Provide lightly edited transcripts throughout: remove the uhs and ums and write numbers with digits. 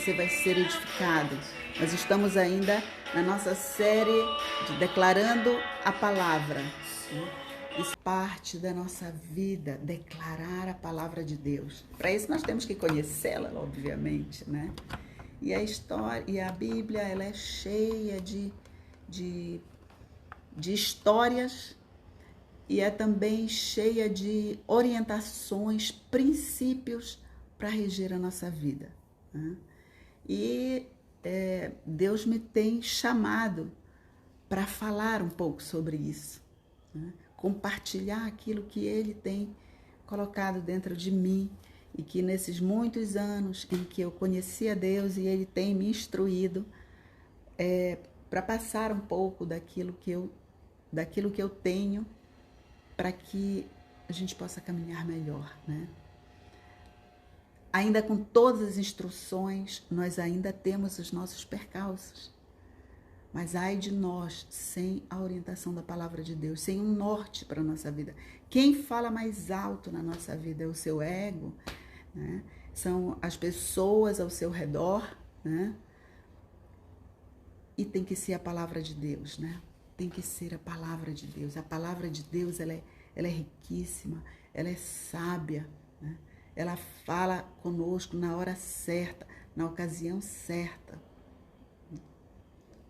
você vai ser edificado. Nós estamos ainda na nossa série de Declarando a Palavra. Isso é parte da nossa vida, declarar a palavra de Deus. Para isso nós temos que conhecê-la, obviamente, né? E a história, e a Bíblia, ela é cheia de histórias e é também cheia de orientações, princípios para reger a nossa vida, né? E Deus me tem chamado para falar um pouco sobre isso, né? Compartilhar aquilo que Ele tem colocado dentro de mim e que nesses muitos anos em que eu conheci a Deus e Ele tem me instruído para passar um pouco daquilo que eu tenho para que a gente possa caminhar melhor, né? Ainda com todas as instruções, nós ainda temos os nossos percalços. Mas ai de nós sem a orientação da palavra de Deus, sem um norte para a nossa vida. Quem fala mais alto na nossa vida é o seu ego, né? São as pessoas ao seu redor, né? E tem que ser a palavra de Deus, né? Tem que ser a palavra de Deus. A palavra de Deus, ela é riquíssima, ela é sábia, né? Ela fala conosco na hora certa, na ocasião certa.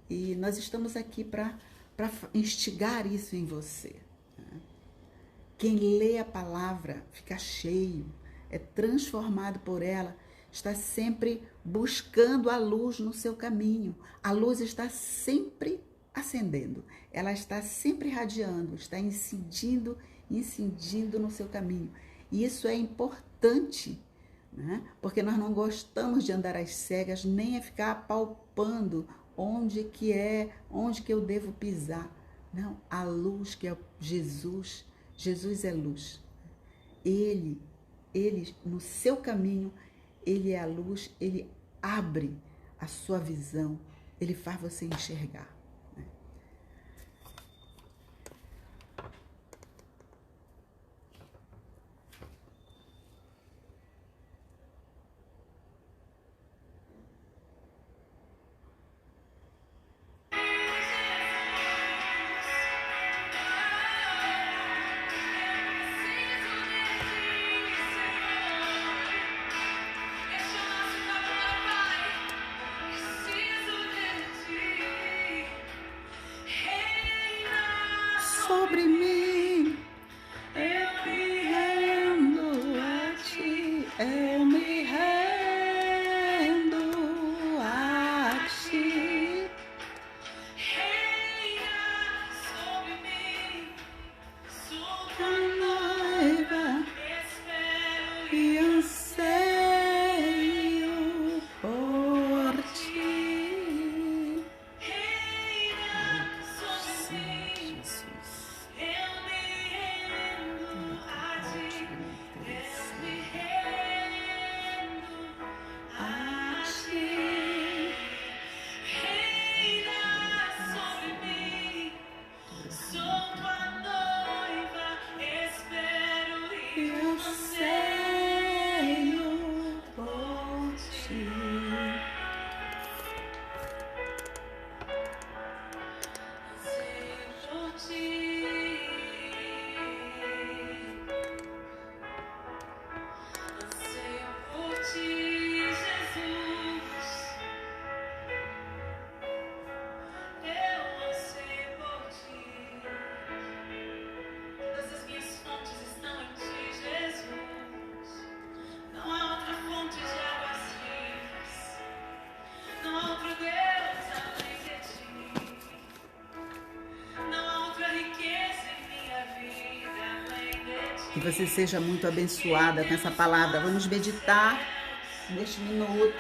E nós estamos aqui para instigar isso em você, né? Quem lê a palavra fica cheio, é transformado por ela, está sempre buscando a luz no seu caminho. A luz está sempre acendendo, ela está sempre irradiando, está incidindo no seu caminho. E isso é importante, né? Porque nós não gostamos de andar às cegas, nem a ficar apalpando onde que eu devo pisar. Não, a luz que é Jesus é luz. Ele no seu caminho, Ele é a luz, Ele abre a sua visão, Ele faz você enxergar. Sobre mim, eu me rendo a ti, eu me rendo a ti. Reina sobre mim, sou tua noiva, espero e anseio por ti. Que você seja muito abençoada com essa palavra. Vamos meditar neste minuto.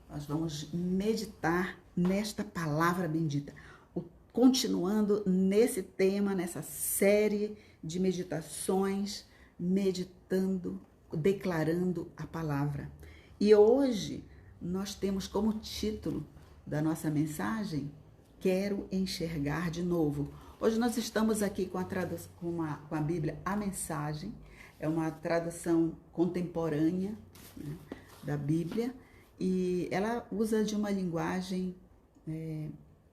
Nós vamos meditar nesta palavra bendita. Continuando nesse tema, nessa série de meditações, meditando, declarando a palavra. E hoje nós temos como título da nossa mensagem, Quero Enxergar de Novo. Hoje nós estamos aqui com a Bíblia, a Mensagem, é uma tradução contemporânea, né? da Bíblia, e ela usa de uma linguagem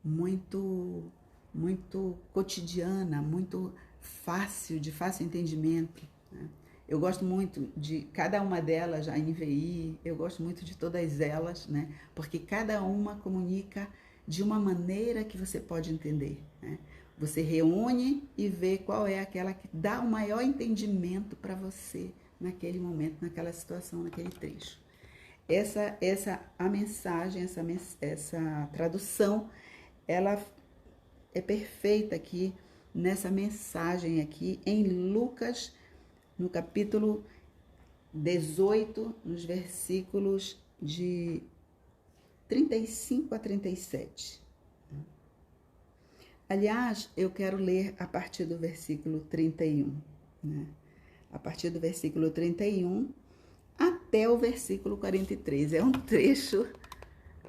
muito, muito cotidiana, muito fácil, de fácil entendimento, né? Eu gosto muito de cada uma delas, a NVI, eu gosto muito de todas elas, né? Porque cada uma comunica de uma maneira que você pode entender, né? Você reúne e vê qual é aquela que dá o maior entendimento para você naquele momento, naquela situação, naquele trecho. A mensagem, essa tradução, ela é perfeita aqui nessa mensagem aqui em Lucas, no capítulo 18, nos versículos de 35 a 37. Aliás, eu quero ler a partir do versículo 31, né? A partir do versículo 31 até o versículo 43. É um trecho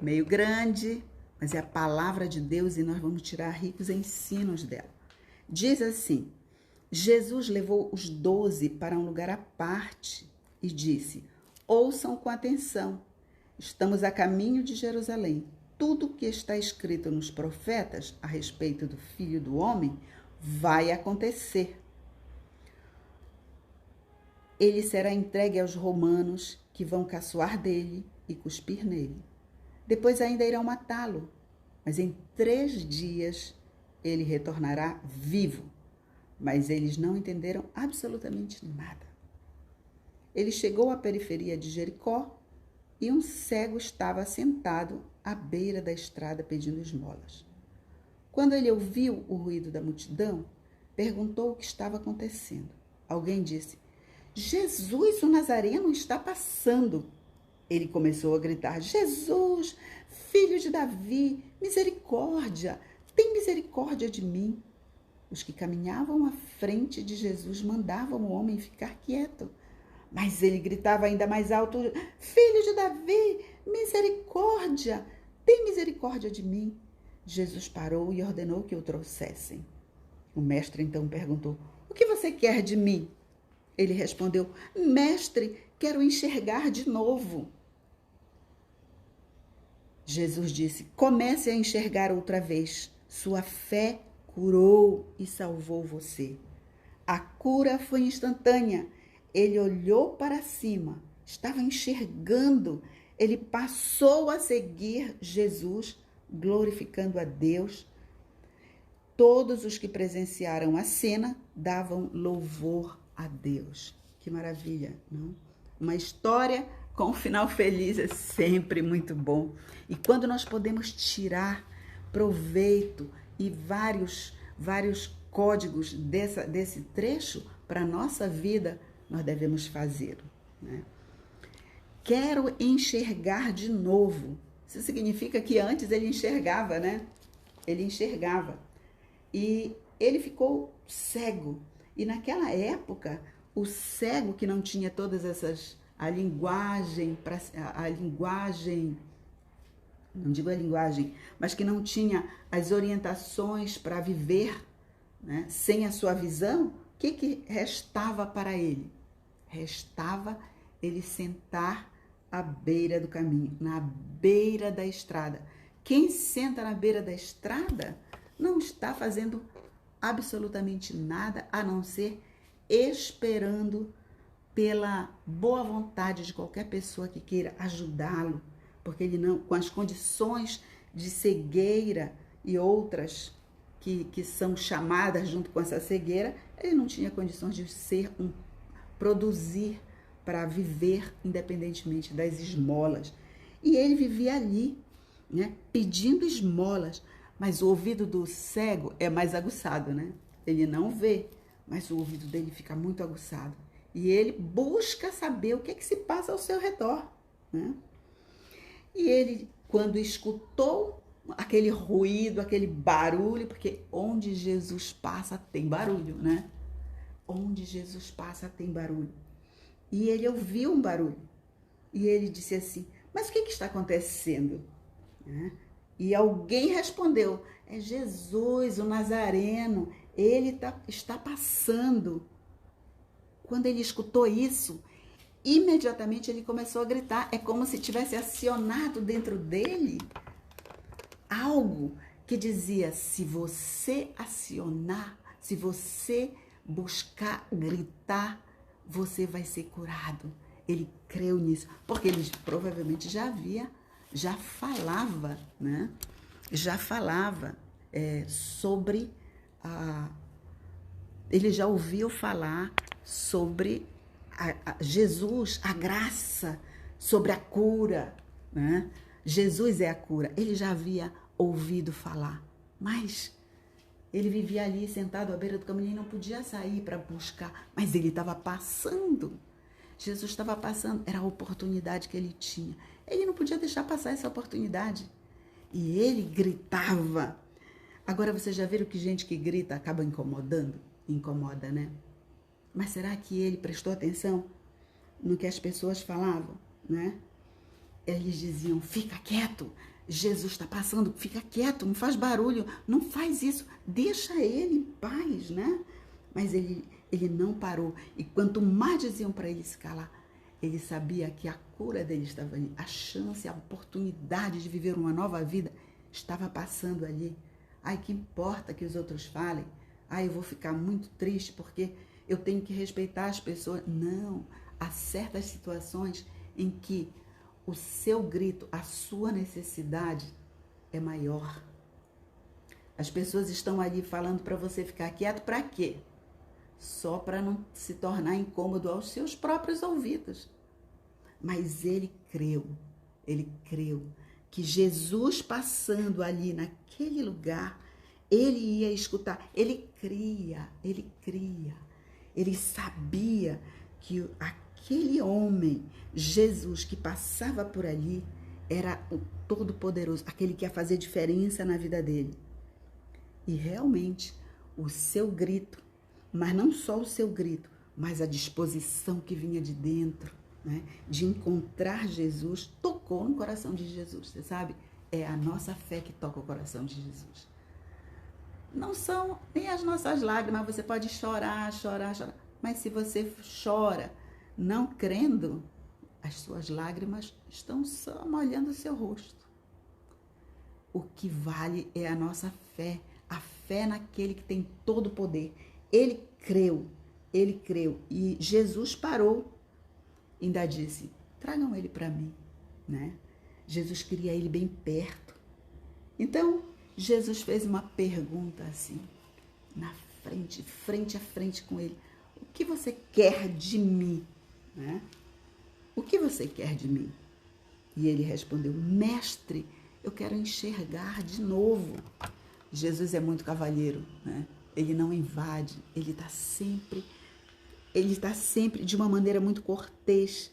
meio grande, mas é a palavra de Deus e nós vamos tirar ricos ensinos dela. Diz assim: Jesus levou os 12 para um lugar à parte e disse: ouçam com atenção, estamos a caminho de Jerusalém. Tudo o que está escrito nos profetas a respeito do Filho do Homem vai acontecer. Ele será entregue aos romanos, que vão caçoar dele e cuspir nele. Depois ainda irão matá-lo, mas em 3 dias ele retornará vivo. Mas eles não entenderam absolutamente nada. Ele chegou à periferia de Jericó e um cego estava sentado à beira da estrada pedindo esmolas. Quando ele ouviu o ruído da multidão, perguntou o que estava acontecendo. Alguém disse: Jesus, o Nazareno, está passando. Ele começou a gritar: Jesus, filho de Davi, misericórdia, tem misericórdia de mim. Os que caminhavam à frente de Jesus mandavam o homem ficar quieto. Mas ele gritava ainda mais alto: Filho de Davi, misericórdia, tem misericórdia de mim. Jesus parou e ordenou que o trouxessem. O mestre então perguntou: O que você quer de mim? Ele respondeu: Mestre, quero enxergar de novo. Jesus disse: Comece a enxergar outra vez. Sua fé curou e salvou você. A cura foi instantânea. Ele olhou para cima, estava enxergando. Ele passou a seguir Jesus, glorificando a Deus. Todos os que presenciaram a cena davam louvor a Deus. Que maravilha, não? Uma história com um final feliz é sempre muito bom. E quando nós podemos tirar proveito e vários códigos desse trecho para a nossa vida, nós devemos fazê-lo, né? Quero enxergar de novo. Isso significa que antes ele enxergava, né? Ele enxergava. E ele ficou cego. E naquela época, o cego que não tinha todas essas... não digo a linguagem, mas que não tinha as orientações para viver, né, sem a sua visão, o que restava para ele? Restava ele sentar à beira do caminho, na beira da estrada. Quem senta na beira da estrada não está fazendo absolutamente nada a não ser esperando pela boa vontade de qualquer pessoa que queira ajudá-lo, porque ele não, com as condições de cegueira e outras que são chamadas junto com essa cegueira, ele não tinha condições de produzir para viver independentemente das esmolas. E ele vivia ali, né, pedindo esmolas, mas o ouvido do cego é mais aguçado, né? Ele não vê, mas o ouvido dele fica muito aguçado. E ele busca saber o que é que se passa ao seu redor, né? E ele, quando escutou aquele ruído, aquele barulho, porque onde Jesus passa tem barulho, né? Onde Jesus passa tem barulho. E ele ouviu um barulho. E ele disse assim: mas o que está acontecendo? Né? E alguém respondeu: é Jesus, o Nazareno, ele está passando. Quando ele escutou isso, imediatamente ele começou a gritar. É como se tivesse acionado dentro dele algo que dizia: se você acionar, se você buscar gritar, você vai ser curado. Ele creu nisso, porque ele provavelmente já falava, né? Já falava sobre ele já ouviu falar sobre Jesus, a graça, sobre a cura, né? Jesus é a cura. Ele já havia ouvido falar, mas ele vivia ali sentado à beira do caminho e não podia sair para buscar, mas ele estava passando. Jesus estava passando, era a oportunidade que ele tinha. Ele não podia deixar passar essa oportunidade. E ele gritava. Agora, vocês já viram que gente que grita acaba incomodando? Incomoda, né? Mas será que ele prestou atenção no que as pessoas falavam, né? Eles diziam: fica quieto, Jesus está passando, fica quieto, não faz barulho, não faz isso, deixa ele em paz, né? Mas ele não parou. E quanto mais diziam para ele se calar, ele sabia que a cura dele estava ali, a chance, a oportunidade de viver uma nova vida estava passando ali. Ai, que importa que os outros falem? Ai, eu vou ficar muito triste porque eu tenho que respeitar as pessoas. Não, há certas situações em que o seu grito, a sua necessidade é maior. As pessoas estão ali falando para você ficar quieto, para quê? Só para não se tornar incômodo aos seus próprios ouvidos. Mas ele creu que Jesus passando ali naquele lugar, ele ia escutar. Ele cria, ele sabia que aquele homem, Jesus, que passava por ali, era o Todo-Poderoso, aquele que ia fazer diferença na vida dele. E realmente, o seu grito, mas não só o seu grito, mas a disposição que vinha de dentro, né, de encontrar Jesus, tocou no coração de Jesus. Você sabe? É a nossa fé que toca o coração de Jesus. Não são nem as nossas lágrimas. Você pode chorar, mas se você chora não crendo, as suas lágrimas estão só molhando o seu rosto. O que vale é a nossa fé, a fé naquele que tem todo o poder. Ele creu. E Jesus parou. Ainda disse: tragam ele para mim, né? Jesus queria ele bem perto. Então, Jesus fez uma pergunta assim, na frente, frente a frente com ele: o que você quer de mim? Né? O que você quer de mim? E ele respondeu: mestre, eu quero enxergar de novo. Jesus é muito cavalheiro, né? Ele não invade, ele está sempre de uma maneira muito cortês,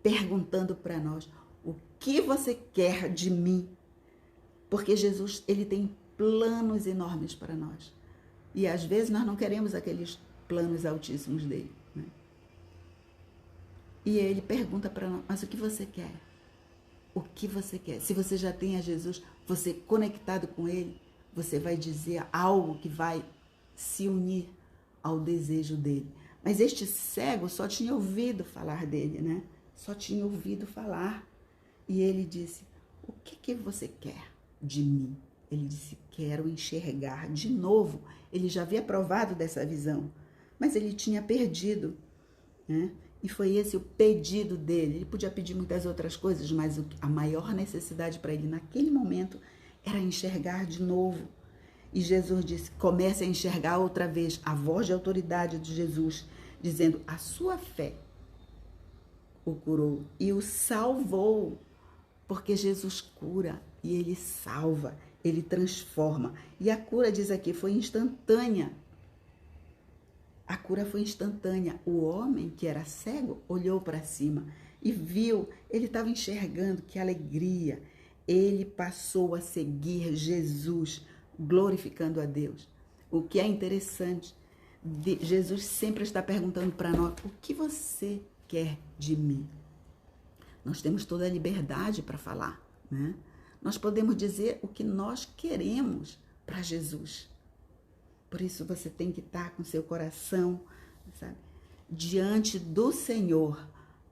perguntando para nós: o que você quer de mim? Porque Jesus, ele tem planos enormes para nós. E às vezes nós não queremos aqueles planos altíssimos dele, né? E ele pergunta para nós: mas o que você quer? O que você quer? Se você já tem a Jesus, você conectado com ele, você vai dizer algo que vai se unir ao desejo dele. Mas este cego só tinha ouvido falar dele, né? Só tinha ouvido falar. E ele disse: o que você quer de mim? Ele disse: quero enxergar de novo. Ele já havia provado dessa visão, mas ele tinha perdido, né? E foi esse o pedido dele. Ele podia pedir muitas outras coisas, mas a maior necessidade para ele naquele momento era enxergar de novo. E Jesus disse: comece a enxergar outra vez. A voz de autoridade de Jesus dizendo: a sua fé o curou e o salvou. Porque Jesus cura e ele salva, ele transforma. E a cura, diz aqui, foi instantânea. A cura foi instantânea. O homem que era cego olhou para cima e viu, ele estava enxergando, que alegria. Ele passou a seguir Jesus, glorificando a Deus. O que é interessante, Jesus sempre está perguntando para nós: o que você quer de mim? Nós temos toda a liberdade para falar, né? Nós podemos dizer o que nós queremos para Jesus. Por isso você tem que estar com seu coração, sabe, diante do Senhor,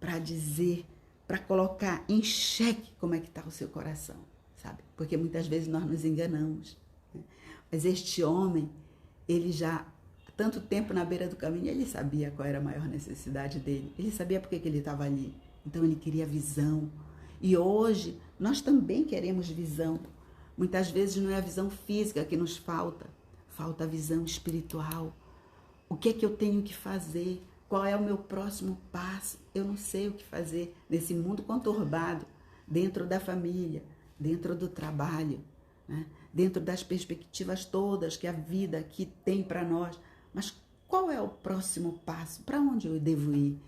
para dizer, para colocar em xeque como é que está o seu coração, sabe? Porque muitas vezes nós nos enganamos, né? Mas este homem, ele já há tanto tempo na beira do caminho, ele sabia qual era a maior necessidade dele, ele sabia por que ele estava ali, então ele queria visão. E hoje nós também queremos visão. Muitas vezes não é a visão física que nos falta, falta a visão espiritual. O que é que eu tenho que fazer? Qual é o meu próximo passo? Eu não sei o que fazer nesse mundo conturbado, dentro da família, dentro do trabalho, né? Dentro das perspectivas todas que a vida aqui tem para nós. Mas qual é o próximo passo? Para onde eu devo ir?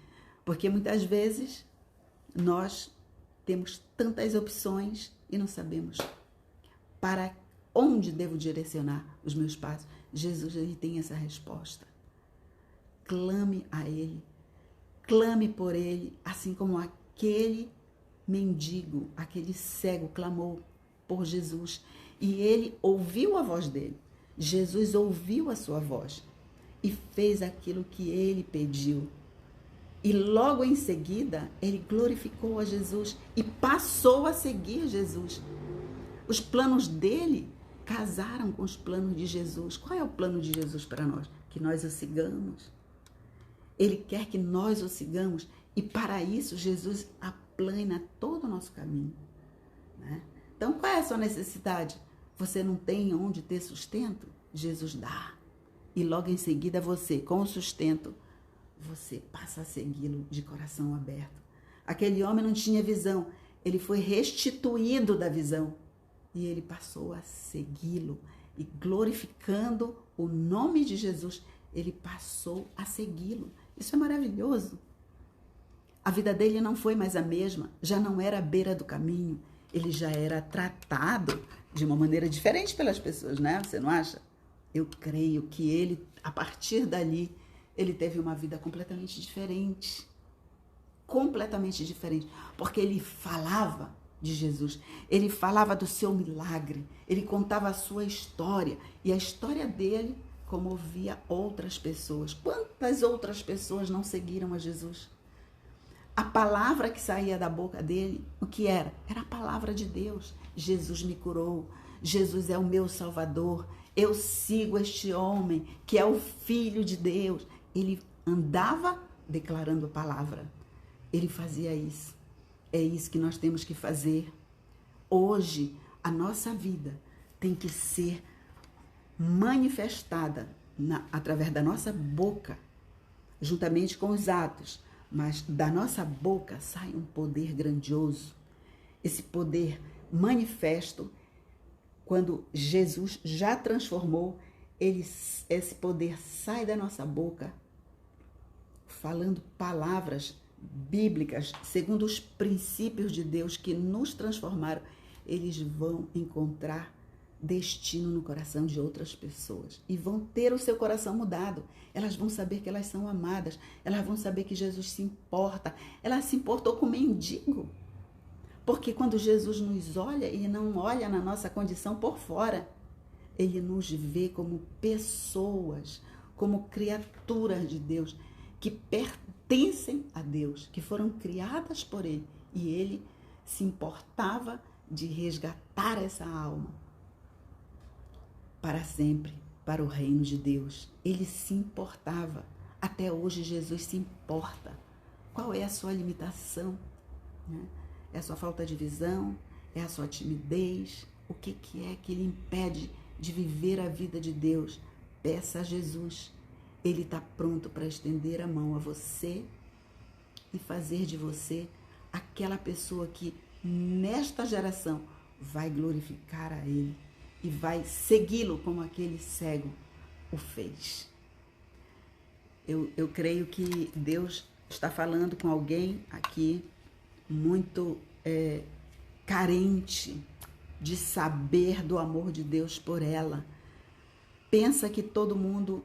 Porque muitas vezes nós temos tantas opções e não sabemos para onde devo direcionar os meus passos. Jesus, ele tem essa resposta. Clame a ele, clame por ele, assim como aquele mendigo, aquele cego clamou por Jesus. E ele ouviu a voz dele. Jesus ouviu a sua voz e fez aquilo que ele pediu. E logo em seguida, ele glorificou a Jesus e passou a seguir Jesus. Os planos dele casaram com os planos de Jesus. Qual é o plano de Jesus para nós? Que nós o sigamos. Ele quer que nós o sigamos e para isso Jesus aplana todo o nosso caminho, né? Então qual é a sua necessidade? Você não tem onde ter sustento? Jesus dá. E logo em seguida você, com o sustento, você passa a segui-lo de coração aberto. Aquele homem não tinha visão, ele foi restituído da visão e ele passou a segui-lo e glorificando o nome de Jesus, ele passou a segui-lo. Isso é maravilhoso. A vida dele não foi mais a mesma, já não era à beira do caminho, ele já era tratado de uma maneira diferente pelas pessoas, né? Você não acha? Eu creio que ele, a partir dali, ele teve uma vida completamente diferente. Completamente diferente. Porque ele falava de Jesus, ele falava do seu milagre, ele contava a sua história. E a história dele comovia outras pessoas. Quantas outras pessoas não seguiram a Jesus? A palavra que saía da boca dele, o que era? Era a palavra de Deus. Jesus me curou, Jesus é o meu Salvador, eu sigo este homem que é o Filho de Deus. Ele andava declarando a palavra, ele fazia isso. É isso que nós temos que fazer. Hoje, a nossa vida tem que ser manifestada através da nossa boca, juntamente com os atos, mas da nossa boca sai um poder grandioso. Esse poder manifesto, quando Jesus já transformou, esse poder sai da nossa boca, falando palavras bíblicas, segundo os princípios de Deus que nos transformaram. Eles vão encontrar destino no coração de outras pessoas e vão ter o seu coração mudado. Elas vão saber que elas são amadas, elas vão saber que Jesus se importa. Ela se importou com o mendigo, porque quando Jesus nos olha, ele não olha na nossa condição por fora, ele nos vê como pessoas, como criaturas de Deus, que pertencem a Deus, que foram criadas por ele, e ele se importava de resgatar essa alma para sempre, para o reino de Deus. Ele se importava. Até hoje Jesus se importa. Qual é a sua limitação? É a sua falta de visão? É a sua timidez? O que é que lhe impede de viver a vida de Deus? Peça a Jesus. Ele está pronto para estender a mão a você e fazer de você aquela pessoa que nesta geração vai glorificar a Ele e vai segui-lo como aquele cego o fez. Eu creio que Deus está falando com alguém aqui muito carente de saber do amor de Deus por ela. Pensa que todo mundo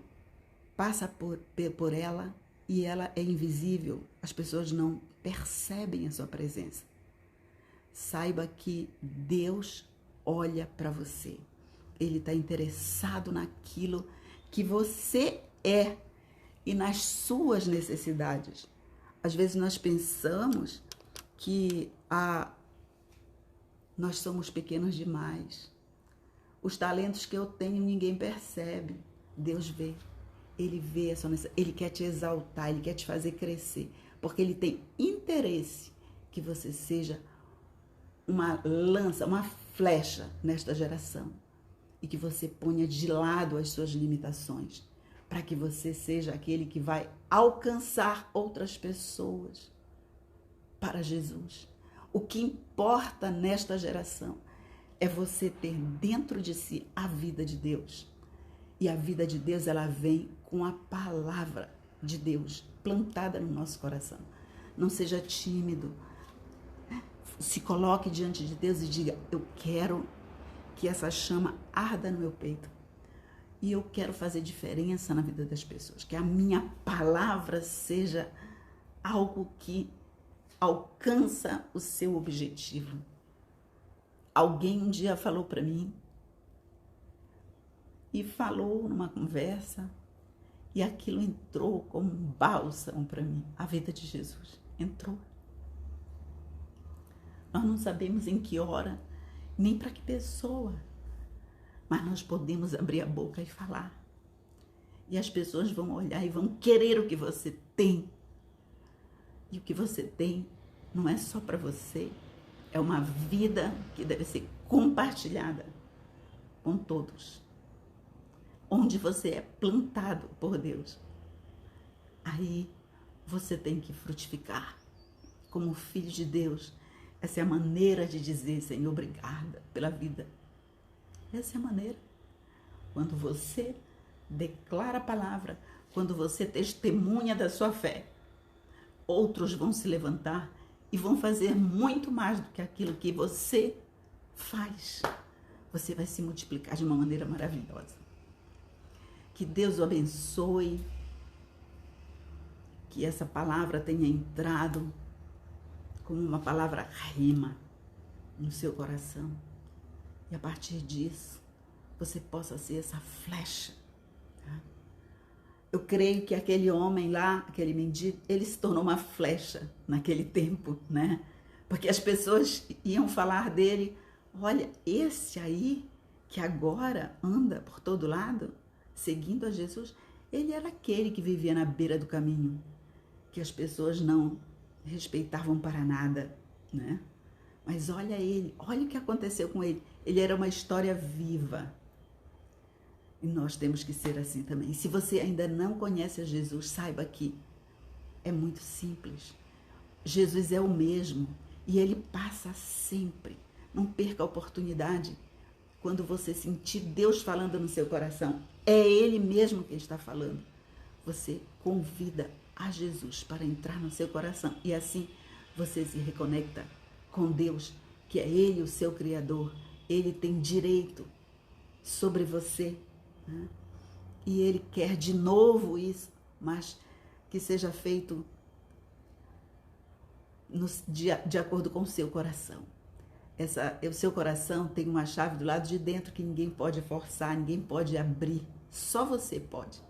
passa por ela e ela é invisível. As pessoas não percebem a sua presença. Saiba que Deus olha para você. Ele está interessado naquilo que você é e nas suas necessidades. Às vezes nós pensamos que nós somos pequenos demais. Os talentos que eu tenho ninguém percebe. Deus vê. Ele vê essa necessidade. Ele quer te exaltar, ele quer te fazer crescer. Porque ele tem interesse que você seja uma lança, uma flecha nesta geração. E que você ponha de lado as suas limitações. Para que você seja aquele que vai alcançar outras pessoas para Jesus. O que importa nesta geração é você ter dentro de si a vida de Deus. E a vida de Deus, ela vem com a palavra de Deus plantada no nosso coração. Não seja tímido. Se coloque diante de Deus e diga: eu quero que essa chama arda no meu peito. E eu quero fazer diferença na vida das pessoas. Que a minha palavra seja algo que alcança o seu objetivo. Alguém um dia falou para mim, e falou numa conversa, e aquilo entrou como um bálsamo para mim. A vida de Jesus entrou. Nós não sabemos em que hora, nem para que pessoa, mas nós podemos abrir a boca e falar. E as pessoas vão olhar e vão querer o que você tem. E o que você tem não é só para você, é uma vida que deve ser compartilhada com todos. Onde você é plantado por Deus, aí você tem que frutificar. Como filho de Deus, essa é a maneira de dizer: Senhor, obrigada pela vida. Essa é a maneira. Quando você declara a palavra, quando você testemunha da sua fé, outros vão se levantar e vão fazer muito mais do que aquilo que você faz. Você vai se multiplicar de uma maneira maravilhosa. Que Deus o abençoe, que essa palavra tenha entrado como uma palavra rima no seu coração. E a partir disso, você possa ser essa flecha. Tá? Eu creio que aquele homem lá, aquele mendigo, ele se tornou uma flecha naquele tempo, né? Porque as pessoas iam falar dele: olha, esse aí que agora anda por todo lado, seguindo a Jesus, ele era aquele que vivia na beira do caminho, que as pessoas não respeitavam para nada, né? Mas olha ele, olha o que aconteceu com ele. Ele era uma história viva. E nós temos que ser assim também. E se você ainda não conhece a Jesus, saiba que é muito simples. Jesus é o mesmo e ele passa sempre. Não perca a oportunidade. Quando você sentir Deus falando no seu coração, é Ele mesmo que está falando. Você convida a Jesus para entrar no seu coração. E assim você se reconecta com Deus, que é Ele o seu Criador. Ele tem direito sobre você. Né? E Ele quer de novo isso, mas que seja feito de acordo com o seu coração. O seu coração tem uma chave do lado de dentro que ninguém pode forçar, ninguém pode abrir. Só você pode.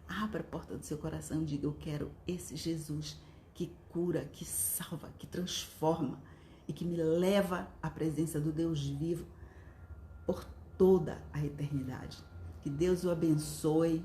Abra a porta do seu coração e diga: eu quero esse Jesus que cura, que salva, que transforma e que me leva à presença do Deus vivo por toda a eternidade. Que Deus o abençoe.